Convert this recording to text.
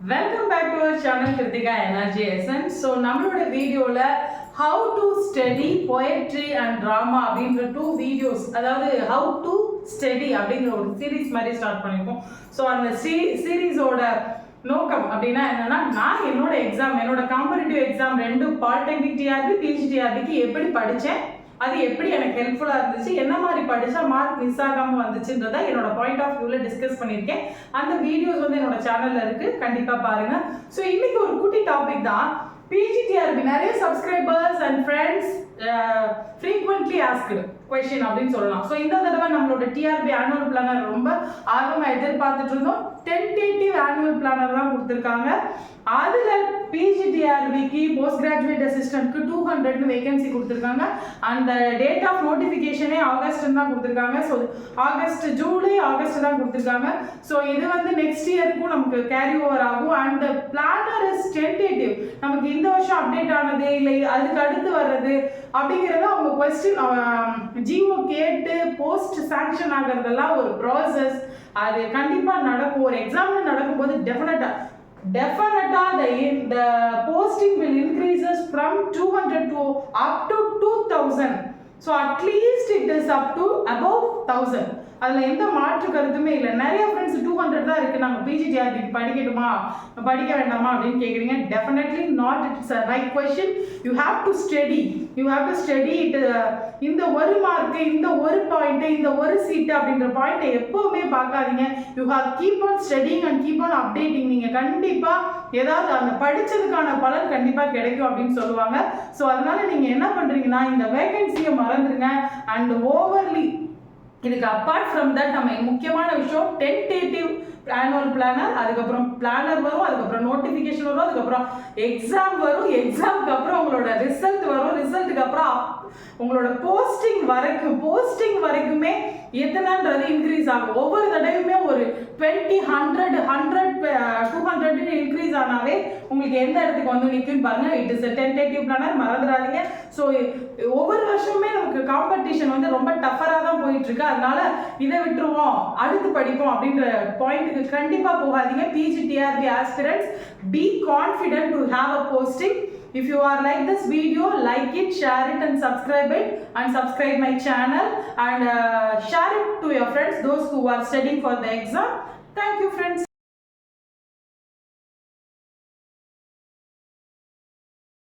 Welcome back to our channel Kritika Energy Essence. So நம்மளோட வீடியோல how to study poetry and drama அப்படிங்கிற 2 videos, அதாவது how to study அப்படிங்கிற ஒரு series மாதிரி ஸ்டார்ட் பண்ணிருக்கோம். ஸோ அந்த சீரீஸோட நோக்கம் அப்படின்னா என்னன்னா, நான் என்னோட எக்ஸாம், என்னோட competitive exam 2 polytechnic TRB PG டிஆர்பிக்கு எப்படி படித்தேன், அது எப்படி எனக்கு ஹெல்ப்ஃபுல்லாக இருந்துச்சு, என்ன மாதிரி படித்தா மார்க் மிஸ் ஆகாமல் வந்துச்சுன்றதை என்னோட பாயிண்ட் ஆஃப் வியூவில் டிஸ்கஸ் பண்ணியிருக்கேன். அந்த வீடியோஸ் வந்து என்னோட சேனலில் இருக்குது, கண்டிப்பாக பாருங்கள். ஸோ இன்றைக்கி ஒரு குட்டி டாபிக் தான். பிஜிடிஆர்பி நிறைய subscribers and friends frequently asked question அப்படின்னு சொல்லலாம். ஸோ இந்த தடவை நம்மளோட டிஆர்பி ஆனுவல் பிளானர் ரொம்ப ஆர்வமாக எதிர்பார்த்துட்டு இருந்தோம். டென்டேட்டிவ் ஆனுவல் பிளானர் தான் கொடுத்துருக்காங்க. அதில் பிஜிடிஆர்பிக்கு போஸ்ட் கிராஜுவேட் அசிஸ்டன்ட்க்கு 200 வேகன்சி கொடுத்துருக்காங்க. அந்த டேட் ஆஃப் நோட்டிஃபிகேஷனே ஆகஸ்ட் தான் கொடுத்துருக்காங்க. ஸோ ஜூலை ஆகஸ்ட் தான் கொடுத்துருக்காங்க. ஸோ இது வந்து நெக்ஸ்ட் இயருக்கும் நமக்கு கேரி ஓவர் ஆகும். அண்ட் பிளானர் இஸ் டென்டேட்டிவ், நமக்கு இந்த வருஷம் அப்டேட் ஆனது இல்லை அதுக்கு அடுத்து வர்றது அப்படிங்கிறத அவங்க கொஸ்டின் ஜிஓ கேட்டு போஸ்ட் சாங்ஷன் ஆகிறதெல்லாம் ஒரு ப்ராசஸ். அது கண்டிப்பாக நடக்கும். ஒரு எக்ஸாம்பிள் நடக்கும்போது டெஃபினட்டாக the posting will increases from 200 to up to 2000. So at least it is up to above 1000. அதில் எந்த மாற்று கருத்துமே இல்லை. நிறைய ஃப்ரெண்ட்ஸ் 200 தான் இருக்குது, நாங்கள் பிஜிடிஆர்பிக்கு படிக்கட்டுமா படிக்க வேண்டாமா அப்படின்னு கேட்குறீங்க. Definitely not. It's a right question. You have to study it. இந்த ஒரு மார்க்கு, இந்த ஒரு பாயிண்ட்டு, இந்த ஒரு சீட்டு அப்படின்ற பாயிண்ட்டை எப்போவுமே பார்க்காதீங்க. You have keep on studying and keep on updating. நீங்கள் கண்டிப்பாக ஏதாவது அந்த படித்ததுக்கான பலன் கண்டிப்பாக கிடைக்கும் அப்படின்னு சொல்லுவாங்க. ஸோ அதனால நீங்கள் என்ன பண்ணுறீங்கன்னா, இந்த வேகன்சியை மறந்துடுங்க. அண்ட் ஓவர்லி இதுக்கு அப்பார்ட் ஃப்ரம் தட் நம்ம முக்கியமான விஷயம் டென்டேட்டிவ் ஆனுவல் பிளானர், அதுக்கப்புறம் பிளானர் வரும், அதுக்கப்புறம் நோட்டிஃபிகேஷன் வரும், அதுக்கப்புறம் எக்ஸாம் வரும், எக்ஸாமுக்கு அப்புறம் உங்களோட ரிசல்ட் வரும், ரிசல்ட்டுக்கு அப்புறம் உங்களோட போஸ்டிங் வரைக்குமே எத்தனைன்றது இன்க்ரீஸ் ஆகும். ஒவ்வொரு தடவையுமே ஒரு 20, 100, 200 இன்க்ரீஸ் ஆனாவே உங்களுக்கு எந்த இடத்துக்கு வந்து நிற்குன்னு பாருங்க. இட் இஸ் டென்டேட்டிவ் பிளானர், மறந்துடாதீங்க. ஸோ ஒவ்வொரு வருஷமே நமக்கு காம்படிஷன் வந்து ரொம்ப டஃபராக தான் போயிட்டு இருக்கு. அதனால இதை விட்டுருவோம், அடுத்து படிப்போம் அப்படின்ற பாயிண்ட்டுக்கு கண்டிப்பாக போகாதீங்க. PGTRB aspirants, be confident to have a posting. If you are like this video, like it, share it and subscribe my channel and share it to your friends, those who are studying for the exam. Thank you friends.